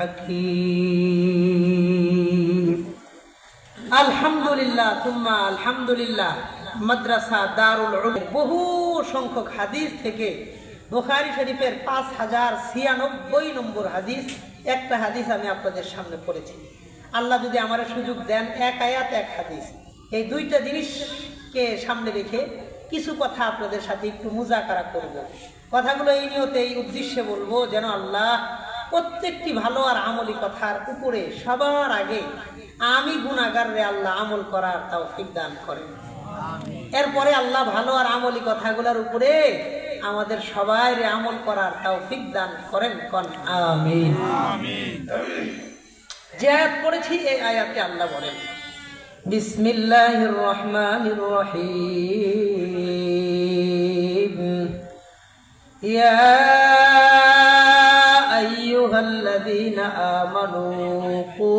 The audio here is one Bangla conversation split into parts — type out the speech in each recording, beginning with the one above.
হাকীম। আলহামদুলিল্লাহ সুম্মা আলহামদুলিল্লাহ। মাদ্রাসা দারুল উলুম বহু সংখ্যক হাদিস থেকে বুখারী শরীফের 5096 নম্বর হাদিস, একটা হাদিস আমি আপনাদের সামনে পড়েছি। আল্লাহ যদি আমার সুযোগ দেন, এক আয়াত এক হাদিস, এই দুইটা জিনিসকে সামনে রেখে কিছু কথা আপনাদের সাথে একটু মুজাকারা করব। কথাগুলো এই নিয়তে, এই উদ্দেশ্যে বলবো যেন আল্লাহ প্রত্যেকটি ভালো আর আমলি কথার উপরে সবার আগে আমি গুনাহগার রে আল্লাহ আমল করার তৌফিক দান করেন। এরপরে আল্লাহ ভালো আর আমলি কথাগুলোর উপরে আমাদের সবাই রে আমল করার তৌফিক দান করেন। কোন আমিন। যে আয়াত পড়েছি এই আয়াতে আল্লাহ বলেন, বিসমিল্লাহির রহমানির রহিম, ইয়া আইয়ুহাল্লাযীনা আমানু কু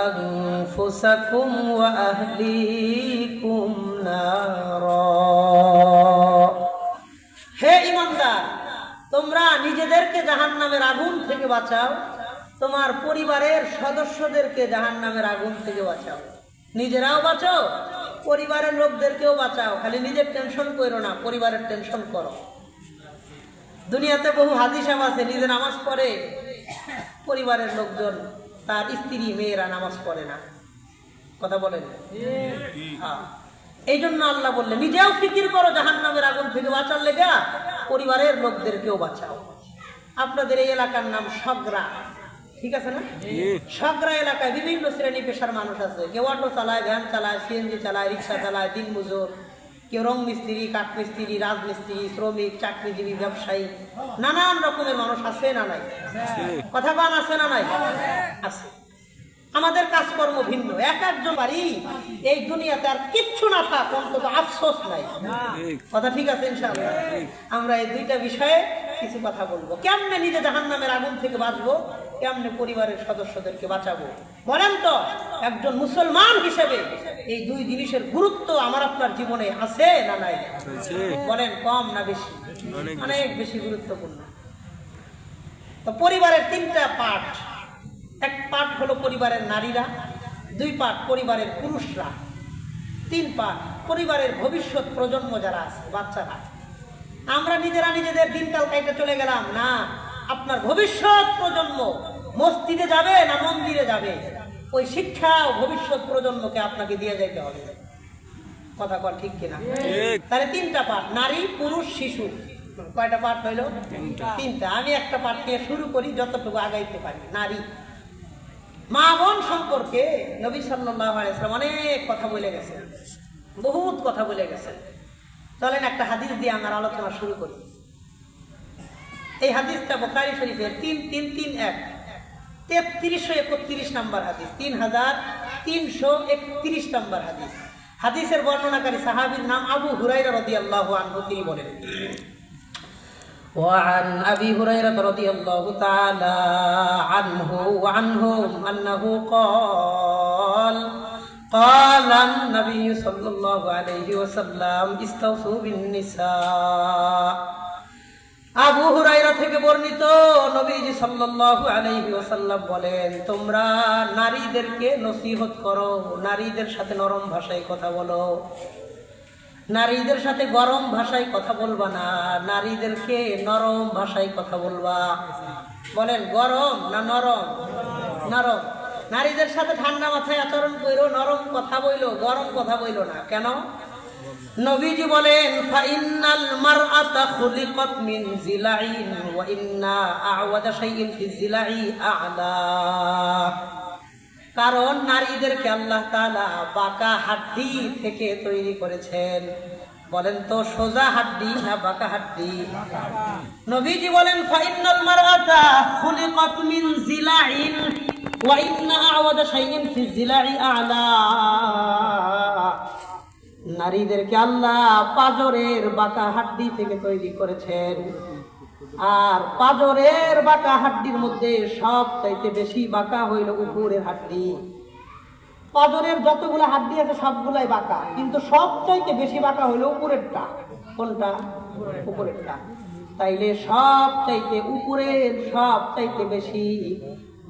আনফুসাকুম ওয়া আহলিকুম নারা। হে ঈমানদার, তোমরা নিজেদেরকে জাহান্নামের আগুন থেকে বাঁচাও, তোমার পরিবারের সদস্যদেরকে জাহান্নামের আগুন থেকে বাঁচাও। নিজেরাও বাঁচো, পরিবারের লোকদেরকেও বাঁচাও। খালি নিজের টেনশন করো না, পরিবারের টেনশন করো। দুনিয়াতে বহু হাদিস আছে, নিজে নামাজ পড়ে, পরিবারের লোকজন তার স্ত্রী মেয়েরা নামাজ পড়ে না। কথা বলেন? এই জন্য আল্লাহ বললেন নিজেও ফিকির করো জাহান্নামের আগুন থেকে বাঁচার লেগা, পরিবারের লোকদেরকেও বাঁচাও। আপনাদের এই এলাকার নাম সগরা, ঠিক আছে না? সগরা এলাকায় বিভিন্ন শ্রেণী পেশার মানুষ আছে। কেউ অটো চালায়, ভ্যান চালায়, সিএনজি চালায়, রিক্সা চালায়, দিন মজুর, কেউ রং মিস্ত্রি, কাঠ মিস্ত্রি, রাজমিস্ত্রি, শ্রমিক, চাকরিজীবী, ব্যবসায়ী, নানান রকমের মানুষ আছে না নাই? কথা বল, আছে না নাই? আছে। আমাদের কাজকর্ম ভিন্ন, এক একজন বাড়ি। এই দুনিয়াতে আর কিচ্ছু না থাক, অন্তত আফসোস নাই। কথা ঠিক আছে? ইনশাআল্লাহ আমরা এই দুইটা বিষয়ে কিছু কথা বলবো। কেমনে নিজে জাহান্নামের আগুন থেকে বাঁচবো, কেমনে পরিবারের সদস্যদেরকে বাঁচাবো। বলেন তো, একজন মুসলমান হিসেবে এই দুই জিনিসের গুরুত্ব আমার আপনার জীবনে আছে না নাই? বলেন কম না বেশি? অনেক বেশি গুরুত্বপূর্ণ। তো পরিবারের তিনটা পার্ট। এক পার্ট হলো পরিবারের নারীরা, দুই পার্ট পরিবারের পুরুষরা, তিন পার্ট পরিবারের ভবিষ্যৎ প্রজন্ম যারা আছে, বাচ্চারা। আমরা নিজেরা নিজেদের দিনকাল কাইতে চলে গেলাম না, আপনার ভবিষ্যৎ প্রজন্ম মসজিদে যাবে না মন্দিরে যাবে, ওই শিক্ষা ও ভবিষ্যৎ প্রজন্মকে আপনাকে দিয়ে যেতে হবে। কথা কর ঠিক কিনা? তাহলে তিনটা পার্ট, নারী, পুরুষ, শিশু। কয়টা পার্ট হইল? তিনটা। আমি একটা পার্ট দিয়ে শুরু করি, যতটুকু আগাইতে পারি। নারী, মা বোন সম্পর্কে নবী সাল্লাল্লাহু আলাইহি ওয়াসাল্লাম অনেক কথা বলে গেছেন, বহুত কথা বলে গেছেন। চলেন একটা হাদিস দিয়ে আমার আলোচনা শুরু করি। এই হাদিসটা বুখারী শরীফের 3331 নম্বর হাদিস, 3331 নম্বর হাদিস। হাদিসের বর্ণনাকারী সাহাবীর নাম আবু হুরায়রা রাদিয়াল্লাহু আনহু। তিনি বলেন, وعن أبي هريرة رضي الله تعالى عنه وعنهم أنه قال قال النبي صلى الله عليه وسلم استوصوا بالنساء। আবু হুরায়রা থেকে বর্ণিত, নবীজি সাল্লাল্লাহু আলাইহি ওয়াসাল্লাম বলেন, তোমরা নারীদেরকে নসিহত করো, নারীদের সাথে নরম ভাষায় কথা বলো। নারীদের সাথে গরম ভাষায় কথা বলবা না, নারীদেরকে নরম ভাষায় কথা বলবা। বলেন গরম না নরম? নরম। নারীদের সাথে ঠান্ডা মাথায় আচরণ করো, নরম কথা বইলো, গরম কথা বইলো না। কেন? নবীজি বলেন, ফাইন্নাল মারআতা খুলিকাত মিন জিলাইন ওয়া ইন্না আ'ওয়াদা শাইইন ফি জিলাই আ'লা। কারণ নারীদেরকে আল্লাহ তাআলা বাঁকা হাড্ডি থেকে তৈরি করেছেন। বলেন তো, সোজা হাড্ডি না বাঁকা হাড্ডি? নবীজি বলেন, ফাইন্নাল মারআতা খুলিকাত মিন জিলাইন ওয়া ইন্না আ'ওয়াদা শাইইন ফি জিলাই আ'লা। নারীদেরকে আল্লাহ পাজরের বাঁকা হাড্ডি থেকে তৈরি করেছেন। আর পাজরের বাঁকা হাড্ডির মধ্যে সবচাইতে বেশি বাঁকা হইল উপরের হাড্ডি। পাজরের যতগুলো হাড্ডি আছে সবগুলাই বাঁকা, কিন্তু সবচাইতে বেশি বাঁকা হইল উপরেরটা। কোনটা? উপরেরটা। তাইলে সব চাইতে উপরের সব চাইতে বেশি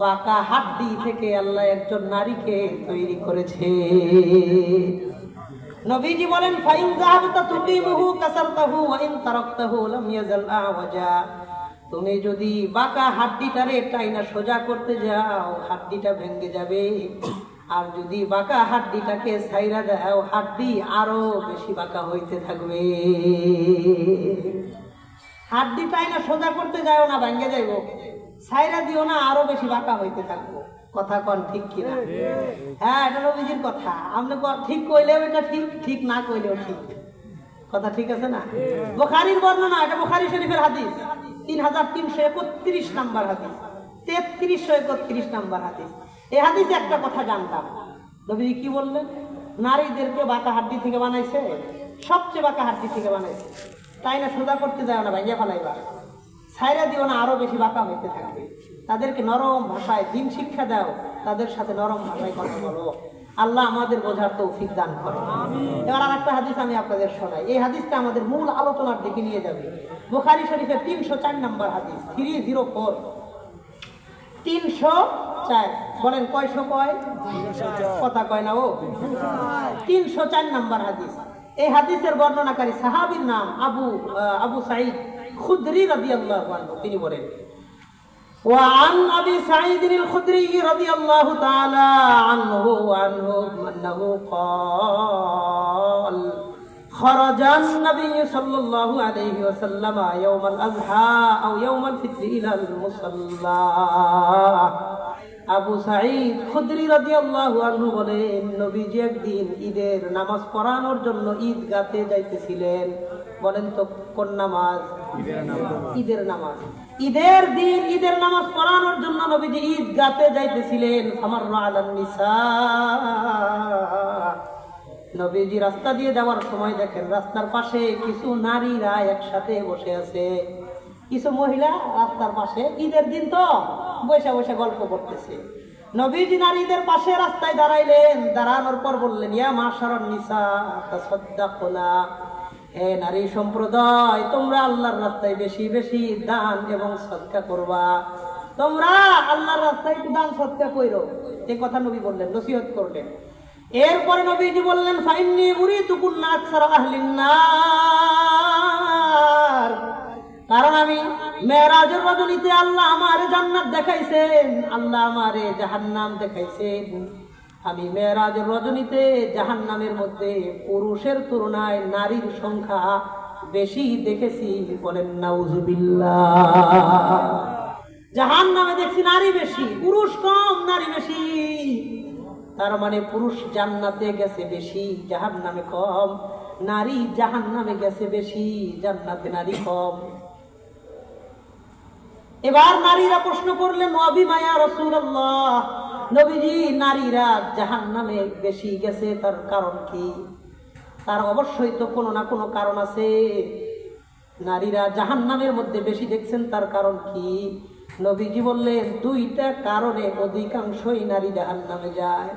বাঁকা হাড্ডি থেকে আল্লাহ একজন নারীকে তৈরি করেছে। নবীজি বলেন ফাইন যাহাবতা তুকিমুহু কাসারতাহু ওয়া ইন তারাকতাহু লাম ইয়াজাল আওয়াজা। তুমি যদি বাঁকা হাড্ডিটারে টাইনা সোজা করতে যাও হাড্ডিটা ভেঙে যাবে, আর যদি বাঁকা হাড্ডিটাকে ছাইরা দাও হাড্ডি আরো বেশি বাঁকা হইতে থাকবে। হাড্ডি টাইনা সোজা করতে যাও না ভেঙে যাইবো, ছাইরা দিও না আরো বেশি বাঁকা হইতে থাকবো। কথা কন ঠিক কিনা? হ্যাঁ, এটা নবীজির কথা। আপনি ঠিক কইলেও এটা ঠিক, ঠিক না কইলেও ঠিক। কথা ঠিক আছে না? বুখারীর বর্ণনা, এটা বুখারী শরীফের হাদিস, 3331 নাম্বার হাদিস, 3331 নাম্বার হাদিস। এই হাদিসে একটা কথা জানতাম, নবীজি কি বললেন? নারীদেরকে বাঁকা হাড্ডি থেকে বানাইছে, সবচেয়ে বাঁকা হাড্ডি থেকে বানাইছে। তাই না সোজা করতে যায় না, ভাইয়া ফালাইবা, ছাইরা দিও না আরো বেশি বাঁকা হইতে থাকবে। তাদেরকে নরম ভাষায় দিন শিক্ষা দাও, তাদের সাথে নরম ভাষায় কথা বলো। আল্লাহ আমাদের বোঝার তৌফিক দান করে। এবার আর একটা হাদিস আমি আপনাদের শোনাই। এই হাদিসটা আমাদের মূল আলোচনার দিকে নিয়ে যাবে। বুখারী শরীফের 304 নাম্বার হাদিস, 304, 304। বলেন কয়শো কয়? কথা কয় না ও। 304 নাম্বার হাদিস। এই হাদিসের বর্ণনাকারী সাহাবীর নাম আবু সাঈদ খুদরি রাদিয়াল্লাহু আনহু। তিনি বলেন وعن أبي سعيد الخدري رضي الله تعالى عنه أنه قال خرج النبي صلى الله عليه وسلم يوم الأضحى أو يوم الفطر إلى المصلى। আবু সাঈদ খুদরি রাদিয়াল্লাহু আনহু বলেন, নবীজি একদিন ঈদের নামাজ পড়ানোর জন্য ঈদগাতে যাইতেছিলেন। বলেন তো কোন নামাজ? ঈদের নামাজ। ঈদের দিন ঈদের নামাজ পড়ানোর জন্য নবীজি ঈদগাতে যাইতেছিলেন। ফামাররা আলান নিসা, নবীজি রাস্তা দিয়ে যাওয়ার সময় দেখেন রাস্তার পাশে কিছু নারীরা একসাথে বসে আছে। কিছু মহিলা রাস্তার পাশে, ঈদের দিন তো বসে বসে গল্প করতেছে। নবীজি নারীদের পাশে রাস্তায় দাঁড়াইলেন। দাঁড়ানোর পর বললেন, ইয়া মাশারান নিসা তাসাদ্দাকুনা, হে নারী সম্প্রদায়, তোমরা আল্লাহর রাস্তায় বেশি বেশি দান এবং সদকা করবা। তোমরা আল্লাহর রাস্তায় একটু দান সদকা কইরো। এই কথা নবী বললেন, নসিহত করলেন। এরপরে নবীজি বললেন, ফাইন্নী উরিতুকুন্না আকসারা আহলিন নার, কারণ আমি মেরাজের রজনীতে আল্লাহ আমারে জান্নাত দেখাইছেন, আল্লাহ আমারে জাহান্নাম দেখাইছেন। আমি মেরাজের রজনীতে জাহান্নামের মধ্যে পুরুষের তুলনায় নারীর সংখ্যা বেশি দেখেছি। বলেন নাউজুবিল্লাহ। জাহান্নামে দেখছি নারী বেশি, পুরুষ কম, নারী বেশি। তার মানে পুরুষ জান্নাতে গেছে বেশি, জাহান্নামে কম। নারী জাহান্নামে গেছে বেশি, জান্নাতে নারী কম। এবার নারীরা প্রশ্ন করলেন, নবী মায়া রাসূলুল্লাহ, নবীজি নারীরা জাহান্নামে বেশি গেছে, তার কারণ কি? তার অবশ্যই তো কোনো না কোনো কারণ আছে। নারীরা জাহান্নামের মধ্যে বেশি দেখছেন, তার কারণ কি? নবীজি বললেন, দুইটা কারণে অধিকাংশই নারী জাহান্নামে যায়।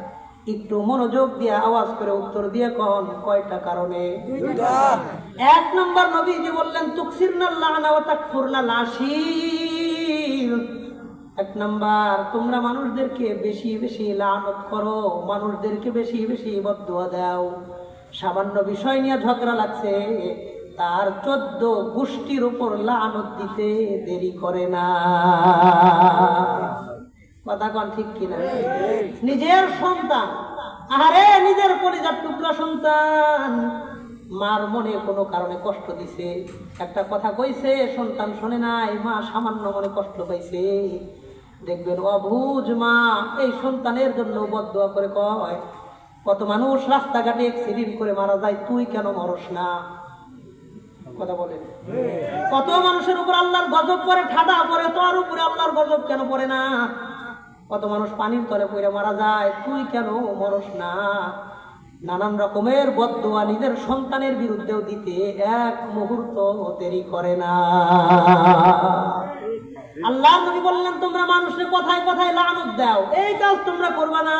একটু মনোযোগ দিয়ে আওয়াজ করে উত্তর দিয়ে কন, কয়টা কারণে? এক নম্বর, নবীজি বললেন, তুকসিরনাল লানা ওয়া তাকফুরনাল আশীর। এক নাম্বার, তোমরা মানুষদেরকে বেশি বেশি লানত করো, মানুষদেরকে বেশি বেশি বদদুয়া দাও। সামান্য বিষয় নিয়ে ঝগড়া লাগছে, তার 14 গোষ্ঠীর উপর লানত দিতে দেরি করে না। কথা কন ঠিক কিনা? নিজের সন্তান, আরে নিজের কলিজার টুকরা সন্তান, মার মনে কোনো কারণে কষ্ট দিছে, একটা কথা কইছে, সন্তান শোনে নাই, মা সামান্য মনে কষ্ট পাইছে। দেখবেন অবুঝ মা এই সন্তানের জন্য বদদুয়া করে কয়, কত মানুষ রাস্তাঘাটে অ্যাক্সিডেন্ট করে মারা যায়, তুই কেন মরস না? কথা বলেন। কত মানুষের উপর আল্লাহর গজব পড়ে, ঠাডা পড়ে, তোর উপরে আল্লাহর গজব কেন পড়ে না? কত মানুষ পানির তলে পড়ে মারা যায়, তুই কেন মরস না? নানান রকমের বদদুয়া নিজের সন্তানের বিরুদ্ধেও দিতে এক মুহূর্ত দেরি করে না। আল্লাহ নবী বললেন, তোমরা মানুষের কথায় কথায় লানত দাও, এই কাজ তোমরা করবা না।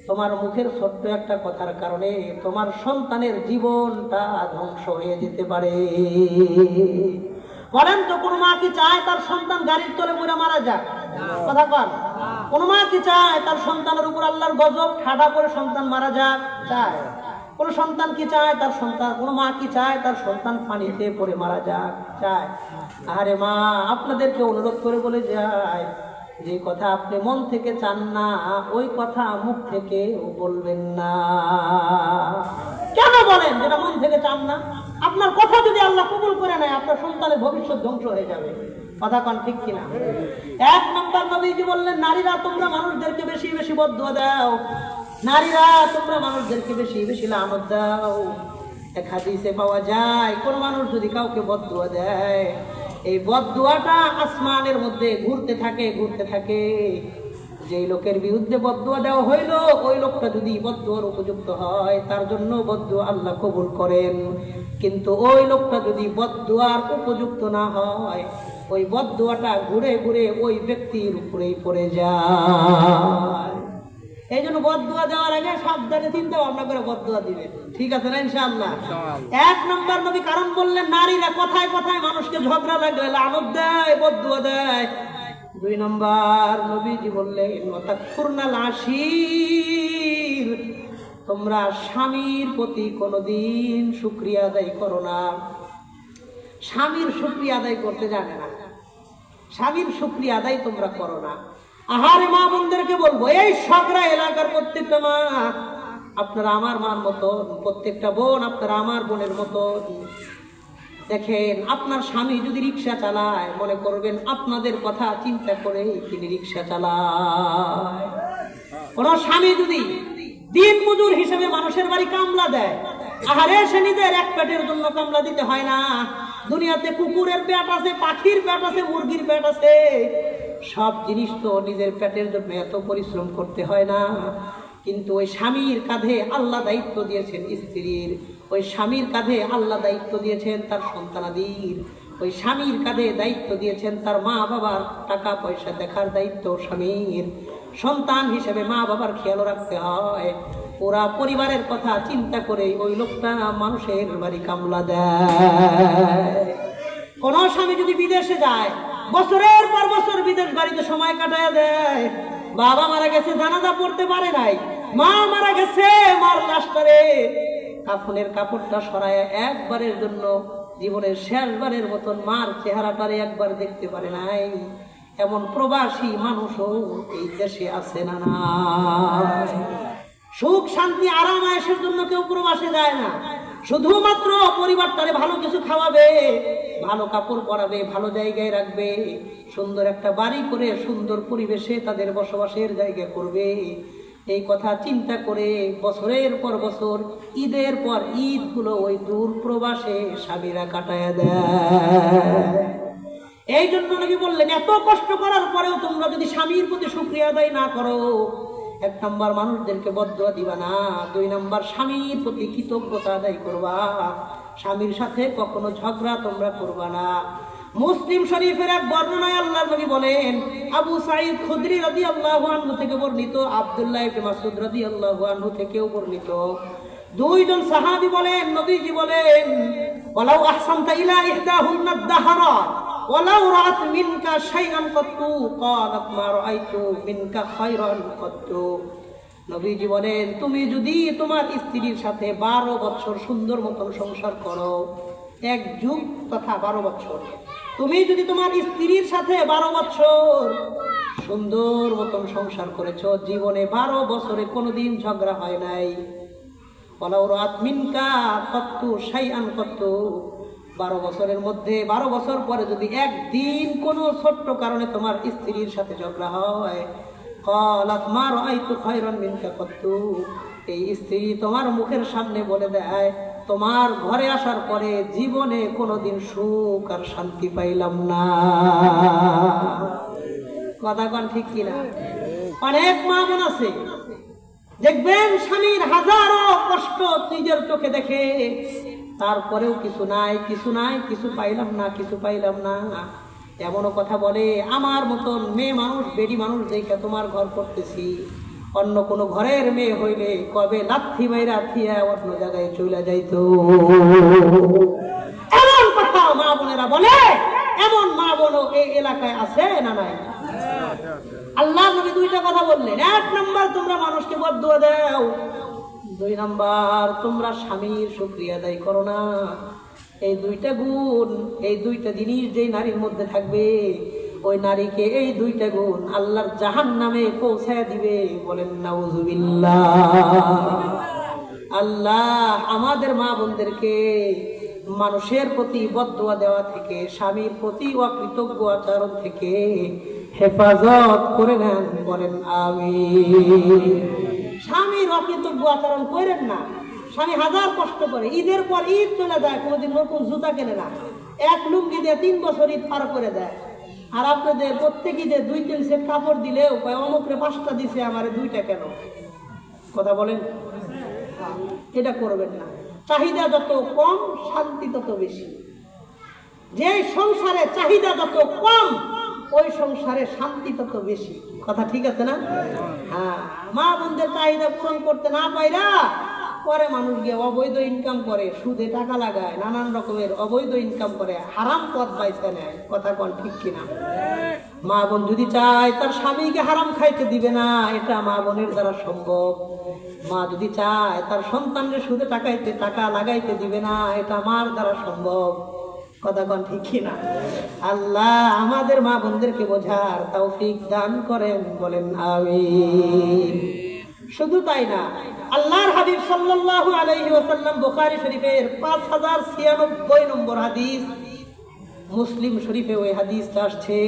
তোমার মুখের ছোট্ট একটা কথার কারণে তোমার সন্তানের জীবনটা ধ্বংস হয়ে যেতে পারে। বলেন তো কোন মা কি চায় তার সন্তান গাড়ির তলে পড়ে মারা যাক? কথা কন। কোন মা কি চায় তার সন্তানের উপর আল্লাহর গজব ঠাডা করে সন্তান মারা যাক? চায়। কোন সন্তান কি চায় তার সন্তান, কোন মা কি চায় তার সন্তান পানিতে পড়ে মারা যাক? চায়। আরে মা, আপনাদেরকে অনুরোধ করে বলে যায়, যে কথা আপনি মন থেকে চান না ওই কথা মুখ থেকে বলবেন না। কেন বলেন যেটা মন থেকে চান না? আপনার কথা যদি আল্লাহ কবুল করে নেয় আপনার সন্তানের ভবিষ্যৎ ধ্বংস হয়ে যাবে। কথা কন ঠিক কিনা? এক নম্বর নবীজি বললেন, নারীরা তোমরা মানুষদেরকে বেশি বেশি বদদুয়া দাও, নারীরা তোমরা মানুষদেরকে বেশি বেশি লানত দাও। এক হাদিসে পাওয়া যায় কোন মানুষ যদি কাউকে বদদুয়া দেয়, এই বদদুয়াটা আসমানের মধ্যে ঘুরতে থাকে ঘুরতে থাকে। যেই লোকের বিরুদ্ধে বদদুয়া দেওয়া হইল ওই লোকটা যদি বদদুয়ার উপযুক্ত হয় তার জন্য বদদুয়া আল্লাহ কবুল করেন, কিন্তু ওই লোকটা যদি বদদুয়ার উপযুক্ত না হয় ওই বদদুয়াটা ঘুরে ঘুরে ওই ব্যক্তির উপরেই পড়ে যায়। এই জন্য বদদুয়া দেওয়ার আগে সাবধানে চিন্তা ভাবনা করে বদদুয়া দিবেন, ঠিক আছে না ইনশাআল্লাহ? এক নম্বর নবী কারণ বললেন, নারীরা কথায় কথায় মানুষকে ঝগড়া লাগলে লানত দেয়, বদদুয়া দেয়। দুই নম্বর নবীজি বললেন, ওয়াতাকফুরনাল আশীর, তোমরা স্বামীর প্রতি কোনোদিন শুকরিয়া আদায় করো না। স্বামীর শুকরিয়া আদায় করতে জানে না, স্বামীর শুকরিয়া আদায় তোমরা করো না। আহারে মা বোনদেরকে বলবো, এই সগরা এলাকার প্রত্যেকটা মা আপনারা আমার মার মতো, প্রত্যেকটা বোন আপনারা আমার বোনের মতো। দেখেন, আপনার স্বামী যদি রিক্সা চালায় মনে করবেন আপনাদের কথা চিন্তা করে তিনি রিক্সা চালায়। কোন স্বামী যদি দিন মজুর হিসেবে মানুষের বাড়ি কামলা দেয়, আহারে সে নিজের এক পেটের জন্য কামলা দিতে হয় না। দুনিয়াতে কুকুরের পেট আছে, পাখির পেট আছে, মুরগির পেট আছে, সব জিনিস তো নিজের পেটের জন্য এত পরিশ্রম করতে হয় না। কিন্তু ওই স্বামীর কাঁধে আল্লাহ দায়িত্ব দিয়েছেন স্ত্রীর, ওই স্বামীর কাঁধে আল্লাহ দায়িত্ব দিয়েছেন তার সন্তানাদির, ওই স্বামীর কাঁধে দায়িত্ব দিয়েছেন তার মা বাবার টাকা পয়সা দেখার দায়িত্ব স্বামীর। সন্তান হিসেবে মা বাবার খেয়াল রাখতে হয়। ওরা পরিবারের কথা চিন্তা করে ওই লোকটা মানুষের বাড়ি কামলা দেয়। কোন স্বামী যদি বিদেশে যায়, বছরের পর বছর বিদেশ বাড়িতে সময় কাটায় দেয়, বাবা মারা গেছে জানাজা পড়তে পারে নাই, মা মারা গেছে মার লাশটারে কাফনের কাপড়টা সরায় একবারের জন্য জীবনের শেষবারের মতন মার চেহারাটারে একবার দেখতে পারে নাই, এমন প্রবাসী মানুষও এই দেশে আছে না? না, সুখ শান্তি আরাম আয়েশের জন্য কেউ প্রবাসে যায় না, শুধুমাত্র পরিবারটারে ভালো কিছু খাওয়াবে, ভালো কাপড় পরাবে, ভালো জায়গায় রাখবে, সুন্দর একটা বাড়ি করে সুন্দর পরিবেশে তাদের বসবাসের জায়গা করবে। এই কথা চিন্তা করে বছরের পর বছর ঈদের পর ঈদ গুলো ওই দূর প্রবাসে স্বামীরা কাটায় দেয়। এই জন্য নবী বললেন, এত কষ্ট করার পরেও তোমরা যদি স্বামীর প্রতি শুকরিয়া আদায় না করো, এক নম্বর মানুষদেরকে বদদুয়া দিবা না, দুই নম্বর স্বামীর প্রতি কৃতজ্ঞতা আদায় করবা, স্বামীর সাথে কখনো ঝগড়া তোমরা করবা না। মুসলিম শরীফের এক বর্ণনায় আল্লাহর নবী বলেন, আবু সাঈদ খুদরি রাদিয়াল্লাহু আনহু থেকে বর্ণিত, আব্দুল্লাহ ইবনে মাসউদ রাদিয়াল্লাহু আনহু থেকেও বর্ণিত, দুইজন সাহাবী বলেন, নবীজি বলেন, ওয়ালাউ আহসানতা ইলা ইহদাহুন্না দাহরা ওয়ালাউ রাআত মিনকা শাইআন কাত্তু ক্বালাত মা রাআইতু মিনকা খায়রান কাত্তু। নবীজি বলেন, তুমি যদি তোমার স্ত্রীর সাথে 12 বছর সুন্দর মতন সংসার করো, এক যুগ তথা 12 বছর, তুমি যদি তোমার স্ত্রীর সাথে 12 বছর সুন্দর মতন সংসার করেছো, জীবনে 12 বছরে কোনোদিন ঝগড়া হয় নাই, ওয়ালাউ রাআত মিনকা কাত্তু শাইআন কাত্তু, 12 বছরের মধ্যে 12 বছর পরে যদি একদিন কোনো ছোট্ট কারণে তোমার স্ত্রীর সাথে ঝগড়া হয়, ক্বালাত মা রাআইতু খায়রান মিনকা কাত্তু, এই স্ত্রী তোমার মুখের সামনে বলে দেয়, তোমার ঘরে আসার পরে জীবনে কোনোদিন সুখ আর শান্তি পাইলাম না। কথা কন ঠিক কিনা? অনেক মা বোন আছে দেখবেন স্বামীর হাজারো কষ্ট নিজের চোখে দেখে, তারপরেও কিছু নাই, কিছু নাই, কিছু পাইলাম না, কিছু পাইলাম না, এমনও কথা বলে, আমার মতন মেয়ে মানুষ বেডি মানুষ দেখে তোমার ঘর করতেছি, অন্য কোনো ঘরের মেয়ে হইলে কবে লাথি মাইরা থিয়া অন্য জায়গায় চলে যাইতো। এমন কথা মা বোনেরা বলে, এমন মা বোনও এই এলাকায় আছে না নাই? আল্লাহ নবী দুইটা কথা বললেন, 1 নাম্বার তোমরা মানুষকে বদদুয়া দাও, 2 নাম্বার তোমরা স্বামীর শুকরিয়া আদায় করো না। এই 2টা গুণ, এই 2টা জিনিস যেই নারীর মধ্যে থাকবে, ওই নারীকে এই 2টা গুণ আল্লাহর জাহান্নামে পৌঁছায় দিবে। বলেন নাউযুবিল্লাহ। আল্লাহ আমাদের মা বোনদেরকে মানুষের প্রতি বদদুয়া দেওয়া থেকে, স্বামীর প্রতি অকৃতজ্ঞ আচরণ থেকে হেফাজত করে নেন। বলেন আমিন। স্বামীর অকৃতজ্ঞ আচরণ করেন না। স্বামী হাজার কষ্ট করে, ঈদের পর ঈদ চলে যায়, কোনোদিন নতুন জুতা কেনে না, 1 লুঙ্গি দিয়ে 3 বছর ঈদ পার করে দেয়। আর আপনাদের প্রত্যেক ঈদে 2-3 সেট কাপড় দিলেও অমুকরে 5টা দিছে, আমারে 2টা কেন? কথা বলেন, এটা করবেন না। চাহিদা যত কম, শান্তি তত বেশি। যে সংসারে চাহিদা যত কম, ওই সংসারে শান্তি তত বেশি। কথা ঠিক আছে না? হ্যাঁ, মা বোনদের চাহিদা পূরণ করতে না পাইরা পরে মানুষ গিয়ে অবৈধ ইনকাম করে, সুদে টাকা লাগায়, নানান রকমের অবৈধ ইনকাম করে, হারাম পথ বাইছে নেয়। কথা কোন ঠিক কিনা? মা বোন যদি চায় তার স্বামীকে হারাম খাইতে দিবে না, এটা মা বোনের দ্বারা সম্ভব। মা যদি চায় তার সন্তানকে সুদে টাকা লাগাইতে দিবে না, এটা মার দ্বারা সম্ভব। কথা কোন ঠিক কিনা? আল্লাহ আমাদের মা বোনদেরকে বোঝার তৌফিক দান করেন। বলেন আমিন। শুধু তাই না, আল্লাহর হাবিব সাল্লাল্লাহু আলাইহি ওয়াসাল্লাম বুখারী শরীফের 5096 নম্বর হাদিস, মুসলিম শরীফে ওই হাদিসটা আসছে।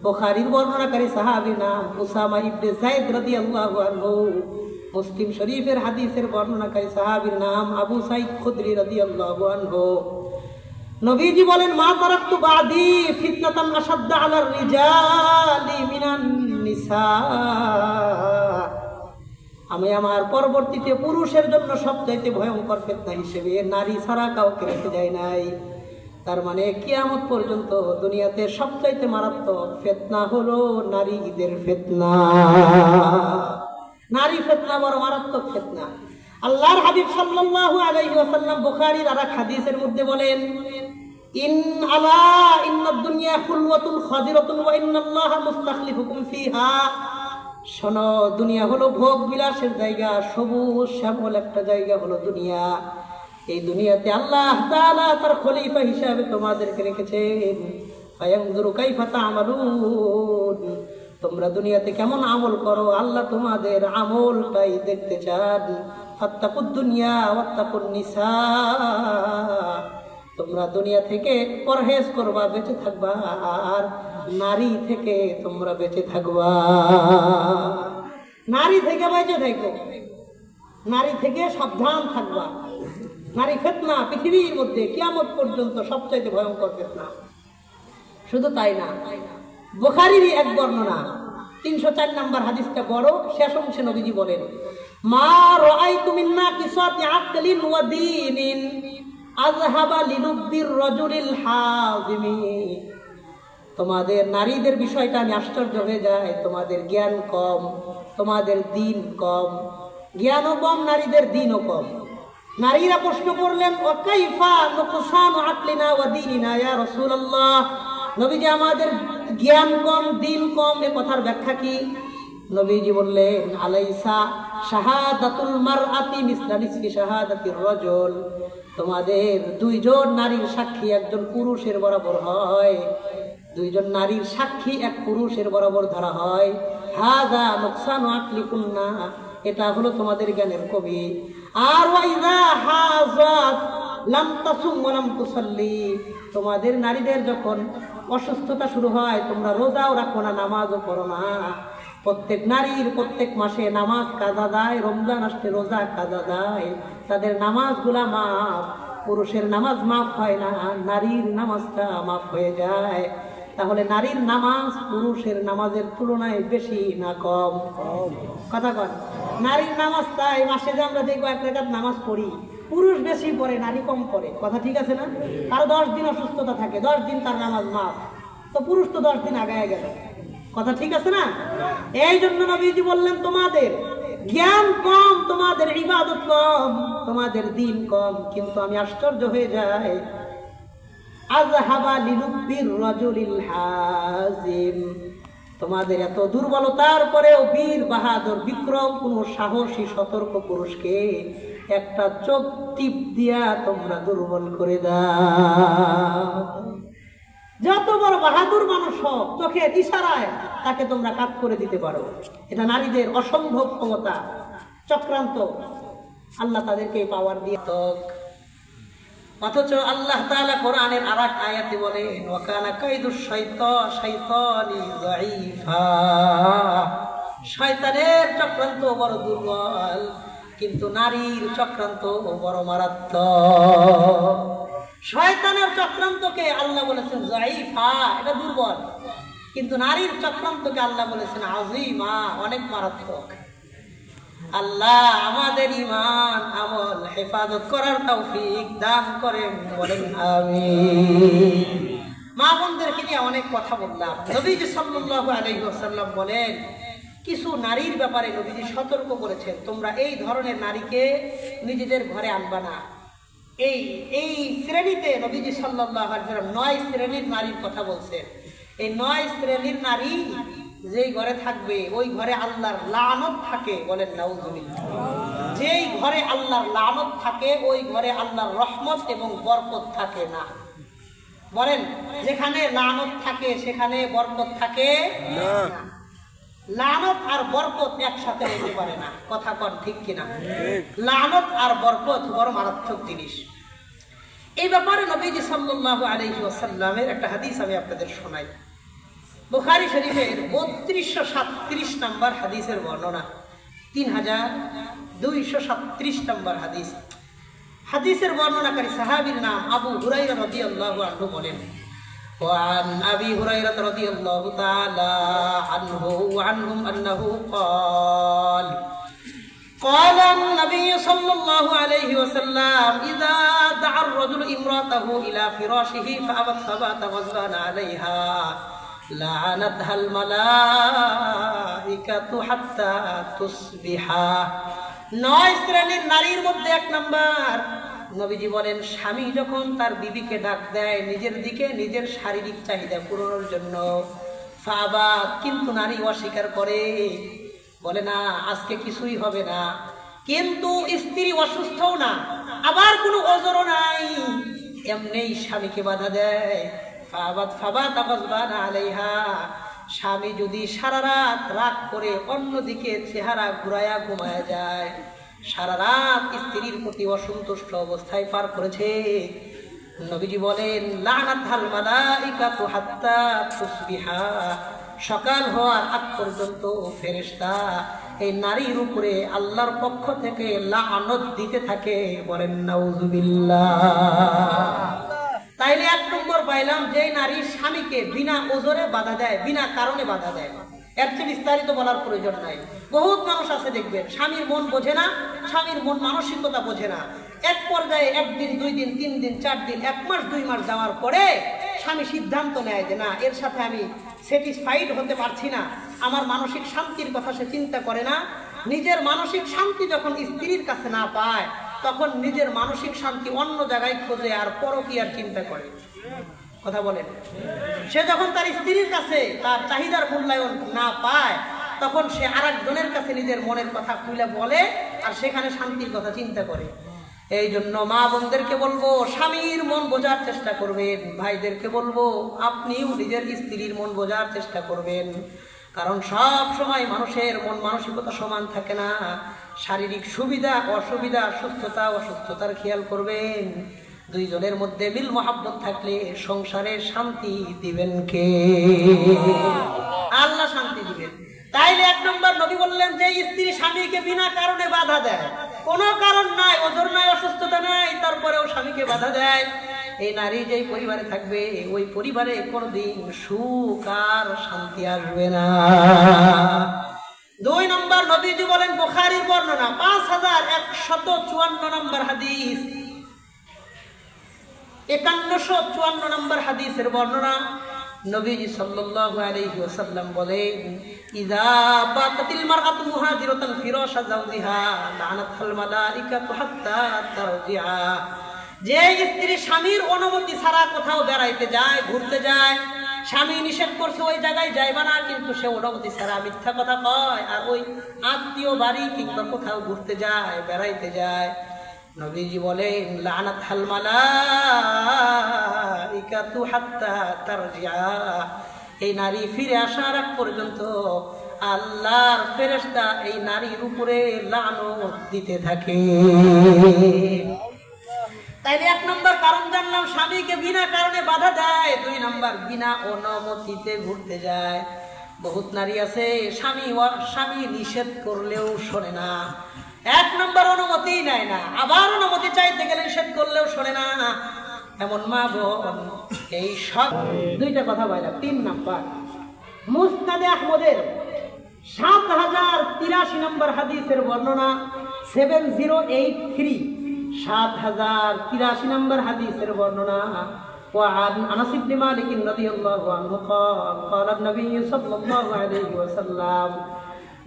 বুখারীর বর্ণনাকারী সাহাবীর নাম উসামা ইবনে যায়েদ রাদিয়াল্লাহু আনহু, মুসলিম শরীফের হাদিসের বর্ণনাকারী সাহাবীর নাম আবু সাঈদ খুদরি রাদিয়াল্লাহু আনহু। নবীজি বলেন, মা তারাকতু বাদি ফিতনাতান আশাদ্দা আলার রিজালি মিনান নিসা, আমি আমার পরবর্তীতে পুরুষের জন্য সবচাইতে ভয়ঙ্কর ফিতনা হিসেবে নারী ছাড়া কাউকে রেখে যায় নাই। তার মানে কিয়ামত পর্যন্ত দুনিয়াতে সবচাইতে মারাত্মক ফিতনা হলো নারীদের ফিতনা। নারী ফিতনা বড় মারাত্মক ফিতনা। আল্লাহর হাবিব সাল্লাল্লাহু আলাইহি ওয়াসাল্লাম বুখারীর আর এক হাদিসের মধ্যে বলেন, ইন্নাদ দুনিয়া খুলওয়াতুন খাদিরাতুন ওয়া ইন্নাল্লাহা মুস্তাখলিফুকুম ফিহা। শোনো, দুনিয়া হলো ভোগ বিলাসের জায়গা, সবুজ শ্যামল একটা জায়গা হলো দুনিয়া। এই দুনিয়াতে আল্লাহ তাআলা তার খলিফা হিসাবে তোমাদেরকে রেখেছেন। ফায়ানজুরু কাইফা তা'মালুন, তোমরা দুনিয়াতে কেমন আমল করো, আল্লাহ তোমাদের আমলটাই দেখতে চান। ফাত্তাকুদ দুনিয়া ওয়াত্তাকুন নিসা, তোমরা দুনিয়া থেকে পরহেজ করবা, বেঁচে থাকবা, আর নারী থেকে তোমরা বেঁচে থাকবা। নারী থেকে বেঁচে থাকো, নারী থেকে সাবধান থাকবা। নারী ফিতনা পৃথিবীর মধ্যে কিয়ামত পর্যন্ত সবচাইতে ভয়ঙ্কর ফিতনা। শুধু তাই না, বুখারীরই এক বর্ণনা 304 নম্বর হাদিসটা বড়, শেষ অংশে নবীজি বলেন, মা রাআইতু মিন নাকিসাতি আকলিন ওয়া দীনিন আযহাবা লিলুব্বির রাজুলিল হাযিমি। তোমাদের নারীদের বিষয়টা আমি আশ্চর্য হয়ে যায়। তোমাদের জ্ঞান কম, তোমাদের দিন কম। জ্ঞানও কম, নারীদের দিনও কম। নারীরা প্রশ্ন করলেন, ওয়া কাইফা নুকসানু আকলিনা ওয়া দীনিনা ইয়া রাসূলুল্লাহ, নবীজি আমাদের জ্ঞান কম, দিন কম, এ কথার ব্যাখ্যা কি? নবীজি বললেন, আলাইসা শাহাদাতুল মারআতি মিসলা নিসফি শাহাদাতির রাজুল, তোমাদের 2 জন নারীর সাক্ষী একজন পুরুষের বরাবর হয়। 2 জন নারীর সাক্ষী এক পুরুষের বরাবর ধরা হয়। হাযা নুকসানু আকলিকুন্না, এটা হলো তোমাদের জ্ঞানের কমি। আর ওয়াইযা হাযাত লাম তাসুম ওয়া লাম তুসাল্লি, তোমাদের নারীদের যখন অসুস্থতা শুরু হয়, তোমরা রোজাও রাখো না, নামাজও পড়ো না। প্রত্যেক নারীর প্রত্যেক মাসে নামাজ কাজা দেয়, রমজান আসলে রোজা কাজা দেয়, তাদের নামাজগুলা মাফ। পুরুষের নামাজ মাফ হয় না, নারীর নামাজটা মাফ হয়ে যায়। তাহলে নারীর নামাজ পুরুষের নামাজের তুলনায় বেশি না কম? কথা কন। নারীর নামাজ তাই মাসে যে আমরা যে 1 রাকাত নামাজ পড়ি, পুরুষ বেশি পড়ে, নারী কম পড়ে। কথা ঠিক আছে না? আর 10 দিন অসুস্থতা থাকে, 10 দিন তার নামাজ মাফ, তো পুরুষ তো 10 দিন আগায় গেল। কথা ঠিক আছে না? এই জন্য নবীজি বললেন, তোমাদের জ্ঞান কম, তোমাদের ইবাদত কম, তোমাদের দিন কম। কিন্তু আমি আশ্চর্য হয়ে যাই, আযহাবা লিলুব্বির রাজুলিল হাজিম, তোমাদের এত দুর্বলতার পরেও বীর বাহাদুর বিক্রম কোন সাহসী সতর্ক পুরুষকে একটা চোখ টিপ দিয়া তোমরা দুর্বল করে দাও। যত বড় বাহাদুর মানুষ হোক, চোখে ইশারায় তাকে তোমরা কাজ করে দিতে পারো। এটা নারীদের অসম্ভব ক্ষমতা, চক্রান্ত। আল্লাহ তাদেরকে পাওয়ার দিয়ে। অথচ আল্লাহ তাআলা কোরআনের আরেক আয়াতে বলেন, ওয়া কানা কাইদুশ শাইতানি যায়ীফা, শয়তানের চক্রান্ত বড় দুর্বল, কিন্তু নারীর চক্রান্ত বড় মারাত্মক। শয়তানের চক্রান্তকে আল্লাহ বলেছেন যায়ীফা, এটা দুর্বল, কিন্তু নারীর চক্রান্তকে আল্লাহ বলেছেন আযীমা, অনেক মারাত্মক। আল্লাহ আমাদের ঈমান আমল হেফাজত করার তৌফিক দান করেন, বলেন আমিন। মা বোনদেরকে নিয়ে অনেক কথা বললাম। নবীজি সাল্লাল্লাহু আলাইহি ওয়াসাল্লাম বলেন, কিছু নারীর ব্যাপারে নবীজি সতর্ক করেছেন, তোমরা এই ধরনের নারীকে নিজেদের ঘরে আনবা না। এই শ্রেণীতে নবীজি সাল্লাল্লাহু আলাইহি ওয়াসাল্লাম 9 শ্রেণীর নারীর কথা বলছেন। এই 9 শ্রেণীর নারী যেই ঘরে থাকবে ওই ঘরে আল্লাহর লানত থাকে, বলেন নাউযুবিল্লাহ। যেই ঘরে আল্লাহর লানত থাকে ওই ঘরে আল্লাহর রহমত এবং বরকত থাকে না। বলেন, যেখানে লানত থাকে সেখানে বরকত থাকে না। লানত আর বরকত একসাথে হতে পারে না, কথা কন ঠিক কিনা? লানত আর বরকত বড় মারাত্মক জিনিস। এই ব্যাপারে নবীজি সাল্লাল্লাহু আলাইহি ওয়াসাল্লামের একটা হাদিস আমি আপনাদের শোনাই। বুখারী শরীফের 3237 নম্বর হাদিসের বর্ণনা, 3237 নম্বর হাদিস। হাদিসের বর্ণনাকারী সাহাবীর নাম আবু হুরায়রা রাদিয়াল্লাহু আনহু বলেন, وعن أبي هريرة رضي الله تعالى عنه وعنهم أنه قال قال النبي صلى الله عليه وسلم إذا دعا الرجل امرأته إلى فراشه فأبت فبات غضبان عليها لعنتها الملائكة حتى تصبح। 9 শ্রেণীর নারীর মধ্যে 1 নাম্বার, নবীজি বলেন, স্বামী যখন তার বিবিকে ডাক দেয় নিজের দিকে নিজের শারীরিক চাহিদা পূরণের জন্য, ফাবাত, কিন্তু নারী অস্বীকার করে, বলে না আজকে কিছুই হবে না, কিন্তু স্ত্রী অসুস্থও না, আবার কোনো ওজরও নাই, এমনি স্বামীকে বাধা দেয়। ফাবাত গজবান আলাইহা, স্বামী যদি সারা রাত রাগ করে অন্যদিকে চেহারা ঘুরায়া ঘুমায়া যায়, সারা রাত স্ত্রীর প্রতি অসন্তুষ্ট অবস্থায় পার করেছে, নবীজি বলেন লানাতহাল মালাইকাতু হাত্তা তুসবিহা, সকাল হওয়ার আগ পর্যন্ত ফেরেশতা এই নারীর উপরে আল্লাহর পক্ষ থেকে লানত দিতে থাকে, বলেন নাউযুবিল্লাহ। তাইলে 1 নম্বর পাইলাম, যে নারী স্বামীকে বিনা ওজরে বাধা দেয়, বিনা কারণে বাধা দেয়, এর চেয়ে বিস্তারিত বলার প্রয়োজন নাই। বহুত মানুষ আছে দেখবেন, স্বামীর মন বোঝে না, স্বামীর মন মানসিকতা বোঝে না, এক পর্যায়ে 1 দিন 2 দিন 3 দিন 4 দিন 1 মাস 2 মাস যাওয়ার পরে স্বামী সিদ্ধান্ত নেয় যে না, এর সাথে আমি স্যাটিসফাইড হতে পারছি না, আমার মানসিক শান্তির কথা সে চিন্তা করে না। নিজের মানসিক শান্তি যখন স্ত্রীর কাছে না পায়, তখন নিজের মানসিক শান্তি অন্য জায়গায় খোঁজে আর পরকীয়ার চিন্তা করে, কথা বলেন। সে যখন তার স্ত্রীর কাছে তার চাহিদার মূল্যায়ন না পায়, তখন সে আরেকজনের কাছে নিজের মনের কথা খুলে বলে আর সেখানে শান্তির কথা চিন্তা করে। এই জন্য মা বোনদেরকে বলবো, স্বামীর মন বোঝার চেষ্টা করবেন। ভাইদেরকে বলবো, আপনিও নিজের স্ত্রীর মন বোঝার চেষ্টা করবেন, কারণ সব সময় মানুষের মন মানসিকতা সমান থাকে না। শারীরিক সুবিধা অসুবিধা, সুস্থতা অসুস্থতার খেয়াল করবেন। 2 জনের মধ্যে মিল মহাব্বত থাকলে সংসারে শান্তি দিবেন কে? আল্লাহ শান্তি দিবেন। তাইলে 1 নম্বর নবী বললেন, যে স্ত্রী স্বামীকে বিনা কারণে বাধা দেয়, কোনো কারণ নাই, ওজর নাই, অসুস্থতা নাই, তারপরেও স্বামীকে বাধা দেয়, এই নারী যেই পরিবারে থাকবে ওই পরিবারে কোনোদিন সুখ আর শান্তি আসবে না। 2 নম্বর নবীজি বলেন, বুখারীর বর্ণনা 5154 নম্বর হাদিস, 5154 নম্বর হাদিসের বর্ণনা, নবীজি সাল্লাল্লাহু আলাইহি ওয়াসাল্লাম বলেন, ইযা বাতাতিল মারআতু মুহাজিরাতান ফিরাশা যাওজিহা লানাতহাল মালাইকাতু হাত্তা তারজিআ। যে স্ত্রী স্বামীর অনুমতি ছাড়া কোথাও বেড়াইতে যায়, ঘুরতে যায়, স্বামী নিষেধ করছে ওই জায়গায় যাইবা না, কিন্তু সে অনুমতি ছাড়া মিথ্যা কথা কয় আর ওই আত্মীয় বাড়ি কিংবা কোথাও ঘুরতে যায়, বেড়াইতে যায়, নবীজি বলেন লানাতহাল মালাইকাতু হাত্তা তারজিআ, এই নারী ফিরে আসার আগ পর্যন্ত আল্লাহর ফেরেশতা এই নারীর উপরে লানত দিতে থাকে। তাইলে 1 নম্বর কারণ জানলাম, স্বামীকে বিনা কারণে বাধা দেয়। 2 নম্বর, বিনা অনুমতিতে ঘুরতে যায়। বহুত নারী আছে স্বামী নিষেধ করলেও শোনে না। 1 নম্বর অনুমতি নেয় না, আবার অনুমতি চাইতে গেলে নিষেধ করলেও শোনে না। এমন মা বোন এই সব 2টা কথা বললাম। 3 নম্বর, মুসনাদে আহমদের 7083 নম্বর হাদিসের বর্ণনা, 7083 7083 নম্বর হাদিসের বর্ণনা। وعن أنس بن مالك رضي الله عنه قال قال النبي صلى الله عليه وسلم,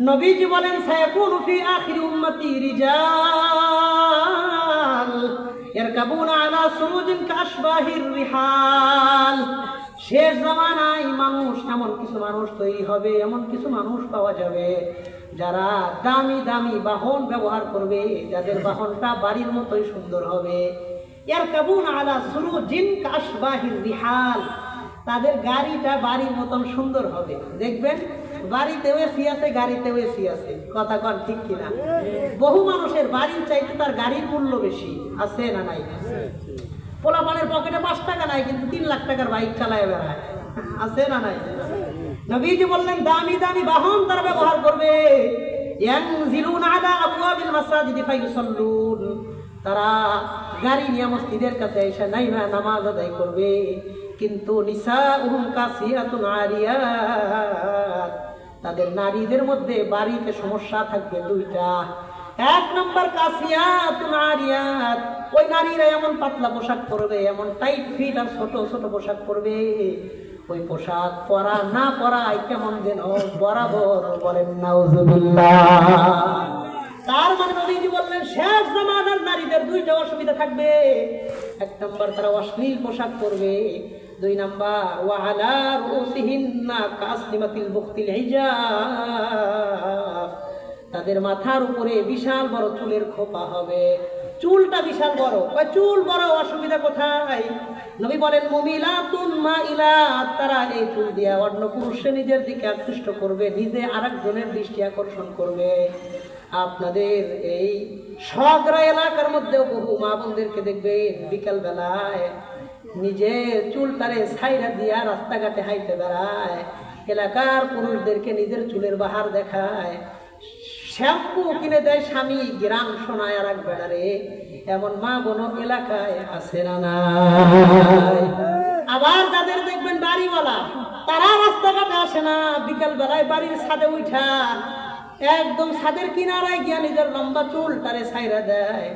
নবীজি বলেন সায়াকুনু ফি আখির উম্মতি রিজাল ইয়ারকাবুনা আলা সুরুজিন কাশবাহির রিহাল, শেষ জামানায় মানুষ, এমন কিছু মানুষ তৈরি হবে, এমন কিছু মানুষ পাওয়া যাবে যারা দামি দামি বাহন ব্যবহার করবে, যাদের বাহনটা বাড়ির মতোই সুন্দর হবে। ইয়ারকাবুনা আলা সুরুজিন কাশবাহির রিহাল, তাদের গাড়িটা বাড়ির মতন সুন্দর হবে। দেখবেন বাড়িতেও এসি আছে, গাড়িতেও এসি আছে, কথা কন ঠিক কিনা? বহু মানুষের বাড়ির চাইতে তার গাড়ির মূল্য বেশি, আছে না নাই? পোলাপানের পকেটে 5 টাকা নাই, কিন্তু 3 লাখ টাকার বাইক চালায় বেড়ায়, আছে না নাই? নবীজি বললেন দামি দামি বাহন তারা ব্যবহার করবে। ইয়ানজিলুনা আলা আবওয়াবিল মাসাজিদি ফায়ুসাল্লুন, তারা গাড়ি নিয়ে মসজিদের কাছে এসে নামাজ আদায় করবে। কিন্তু নিসাউহুম কাসিয়াতুন আরিয়াত, তাদের নারীদের মধ্যে বাড়িতে সমস্যা থাকবে 2টা। 1 নম্বর কাসিয়াতুন আরিয়াত, ওই নারীরা এমন পাতলা পোশাক পরবে, এমন টাইট ফিট আর ছোট ছোট পোশাক পরবে, ওই পোশাক পরা না পরায় কেমন যেন বরাবর, বলেন নাউজুবিল্লাহ। তার মানে নবীজি বললেন শেষ জামানার নারীদের 2টা অসুবিধা থাকবে। 1 নম্বর, তারা অশ্লীল পোশাক পরবে। 2 নম্বর, ওয়া আলা রুসিহিন্না কাসনিমাতিল বুখতিল হিজাব, তাদের মাথার উপরে বিশাল বড় চুলের খোপা হবে, চুলটা বিশাল বড়। ওই চুল বড়, অসুবিধা কোথায়? নবী বলেন মুমিলাতুন মাইলাত, তারা এই চুল দিয়ে অন্য পুরুষে নিজের দিকে আকৃষ্ট করবে, নিজে আরেকজনের দৃষ্টি আকর্ষণ করবে। আপনাদের এই সগরা এলাকার মধ্যেও বহু মা বোনদেরকে দেখবেন বিকাল বেলায় নিজে চুলটারে ছাইরা দিয়া রাস্তাঘাটে হাইতে বেড়ায়, এলাকার পুরুষদেরকে নিজের চুলের বাহার দেখায়, শ্যাম্পু কিনে দেয় স্বামী, গ্রাম শোনায় আর এক বেড়ারে। এমন মা বোন এলাকায় আছে না নাই? আবার যাদের দেখবেন বাড়িওয়ালা, তারা রাস্তাঘাটে আসে না, বিকাল বেলায় বাড়ির ছাদে উঠা একদম ছাদের কিনারায় গিয়া নিজের লম্বা চুল তারে ছাইরা দেয়,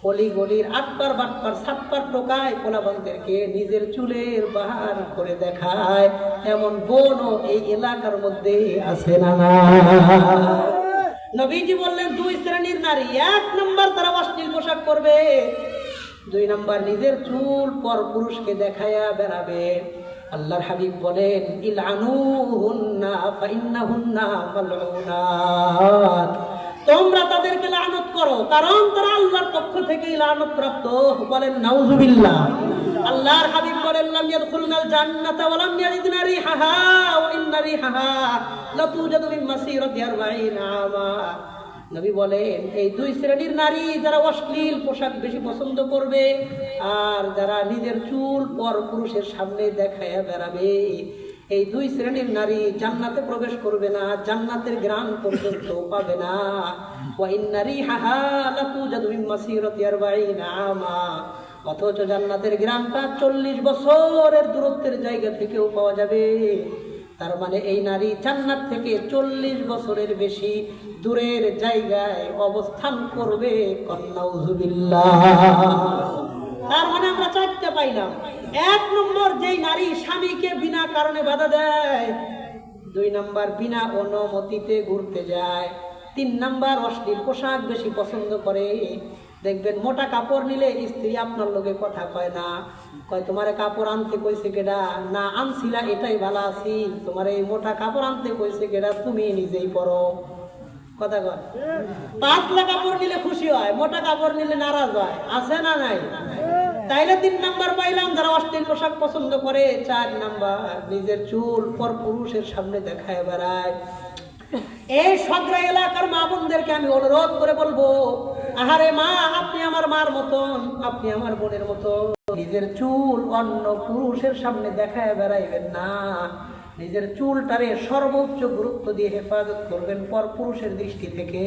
অলি গলির 8 বাটপার 7 টোকায় পোলাবানদেরকে নিজের চুলের বাহার করে দেখায়। এমন বোনও এই এলাকার মধ্যে আছে না না? নবীজি বললেন 2 শ্রেণীর নারী। 1 নম্বর, তারা অশ্লীল পোশাক পরবে। 2 নম্বর, নিজের চুল পর পুরুষকে দেখায়া বেড়াবে। আল্লাহর হাবিব বলেন ইলআনুহুন্না ফাইন্নাহুন্না মালউনাত, তোমরা তাদেরকে লানত করো, কারণ তারা আল্লাহর পক্ষ থেকে লানত প্রাপ্ত। বলেন নাউজুবিল্লাহ। আল্লাহর হাবিব বলেন লাম ইয়াদখুলনাল জান্নাতা ওয়া লাম ইয়াজিদনা রিহাহা ওয়া ইন্না রিহাহা লাতুজাদু মিন মাসিরাতি 40 আমা। নবী বলেন এই 2 শ্রেণীর নারী, যারা অশ্লীল পোশাক বেশি পছন্দ করবে আর যারা নিজের চুল পর পুরুষের সামনে দেখায়া বেড়াবে, এই 2 শ্রেণীর নারী জান্নাতে প্রবেশ করবে না, জান্নাতের ঘ্রাণ পর্যন্ত পাবে না। ওয়া ইন্না রিহাহা লাতুজাদু মিন মাসিরাতি 40 আমা, অথচ জান্নাতের ঘ্রাণটা 40 বছরের দূরত্বের জায়গা থেকেও পাওয়া যাবে। তার মানে এই নারী জান্নাত থেকে 40 বছরের বেশি দূরের জায়গায় অবস্থান করবে। নাউজুবিল্লাহ। তার মানে আমরা 4টা পাইলাম। 1 নম্বর, যেই নারী স্বামীকে বিনা কারণে বাধা দেয়। 2 নম্বর, বিনা অনুমতিতে ঘুরতে যায়। 3 নম্বর, অশ্লীল পোশাক বেশি পছন্দ করে। দেখবেন মোটা কাপড় নিলে স্ত্রী আপনার লগে কথা কয় না, কয় তোমারে কাপড় আনতে কইছে কেডা, না আনছিলা এটাই ভালো আছি, তোমার এই মোটা কাপড় আনতে কইছে কেডা, তুমি নিজেই পরো। কথা কয়। পাতলা কাপড় নিলে খুশি হয়, মোটা কাপড় নিলে নারাজ হয়, আছে না নাই? তাইলে 3 নাম্বার পাইলাম যারা অশ্লীল পোশাক পছন্দ করে। 4 নাম্বার নিজের চুল পর পুরুষের সামনে দেখায় বেড়ায়। এই সগরা এলাকার মা বোনদেরকে আমি অনুরোধ করে বলবো, আহারে মা, আপনি আমার মার মতন, আপনি আমার বোনের মতো, নিজের চুল অন্য পুরুষের সামনে দেখায় বেড়াইবেন না। নিজের চুলটারে সর্বোচ্চ গুরুত্ব দিয়ে হেফাজত করবেন পর পুরুষের দৃষ্টি থেকে।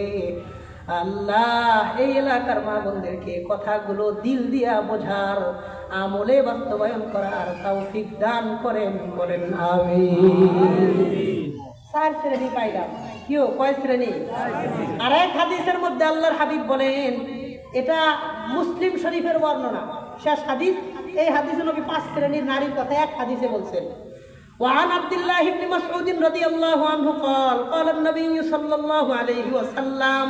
আল্লাহ এই এলাকার মা বোনদেরকে কথাগুলো দিল দিয়া বোঝার, আমলে বাস্তবায়ন করার তৌফিক দান করেন, বলেন আমিন। 4 শ্রেণী পাইলাম। কিও কয় শ্রেণী? আর এক হাদিসের মধ্যে আল্লাহর হাবিব বলেন, এটা মুসলিম শরীফের বর্ণনা, শেষ হাদিস। এই হাদিসে নবী 5 শ্রেণীর নারীর কথা এক হাদিসে বলছেন। وعن عبد الله بن مسعود رضي الله عنه قال قال النبي صلى الله عليه وسلم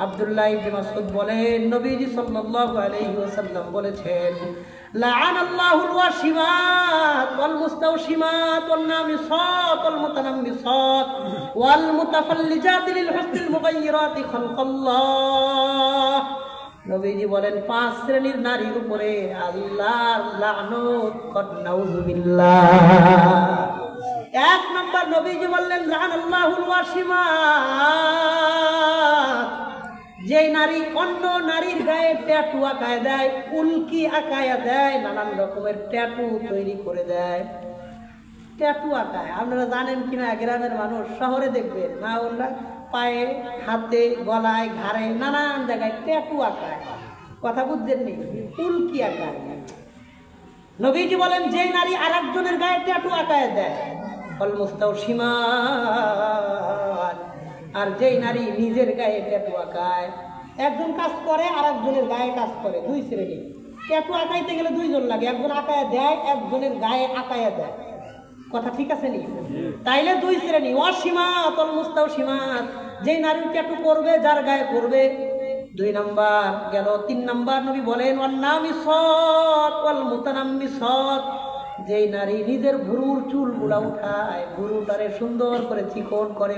আব্দুল্লাহ ইবনে মাসউদ বলেন, নবীজি সাল্লাল্লাহু আলাইহি ওয়াসাল্লাম বলেছেন, লাআনাল্লাহুল ওয়াশিমাত ওয়াল মুস্তাওশিমাত ওয়ান নামিসাত ওয়াল মুতানাম্মিসাত ওয়াল মুতাফাল্লিজাত লিল হুসনিল মুগায়্যিরাতি খালকাল্লাহ। নবীজি বলেন 5 শ্রেণীর নারীর উপরে আল্লাহর লানত, কদ নাউযুবিল্লাহ। 1 নম্বর নবীজি বললেন, লাআনাল্লাহুল ওয়াশিমাত, যে নারী অন্য নারীর গায়ে ট্যাটু আঁকায় দেয়, উল্কি আঁকায়া দেয়, নানান রকমের ট্যাটু তৈরি করে দেয়। ট্যাটু আঁকায়, আপনারা জানেন কিনা, গ্রামের মানুষ, শহরে দেখবেন না, ওরা পায়ে, হাতে, গলায়, ঘাড়ে, নানান জায়গায় ট্যাটু আঁকায়। কথা বুঝছেন নি? উল্কি আঁকায়। নবীজি বলেন, যে নারী আরেকজনের গায়ে ট্যাটু আঁকায় দেয়, অল মুস্তাওশিমাত, আর যেই নারী নিজের গায়ে ট্যাটু আঁকায়। একজন কাজ করে আর একজনের গায়ে কাজ করে, 2 শ্রেণী। ট্যাটু আঁকাইতে গেলে 2 জন লাগে, একজন আঁকায়া দেয়, একজনের গায়ে আঁকায়া দেয়। কথা ঠিক আছে নি? তাইলে 2 শ্রেণী, ওয়াশিমাত ওয়াল মুস্তাওশিমাত, যেই নারী ট্যাটু করবে, যার গায়ে করবে, 2 নাম্বার গেল। 3 নাম্বার নবী বলেন, ওয়ান নামিসাত ওয়াল মুতানাম্মিসাত, যেই নারী নিজের ভুরুর চুলগুলা উঠায়, ভুরুটারে সুন্দর করে চিকন করে